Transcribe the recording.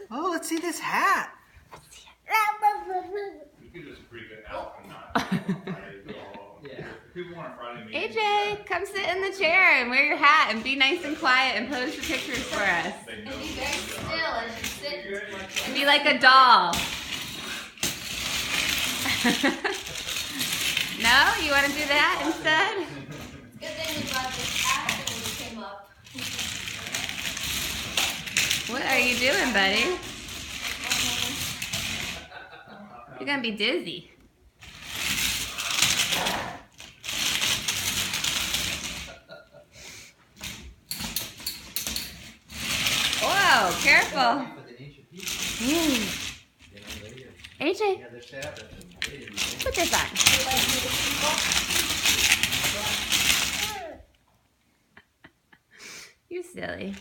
Oh, let's see this hat. AJ, come sit in the chair and wear your hat and be nice and quiet and pose the pictures for us. And be very still as you sit. And be like a doll. No? You want to do that instead? Good thing we brought this action when we came up. What are you doing, buddy? You're going to be dizzy. Whoa, careful. AJ, put this on. You silly.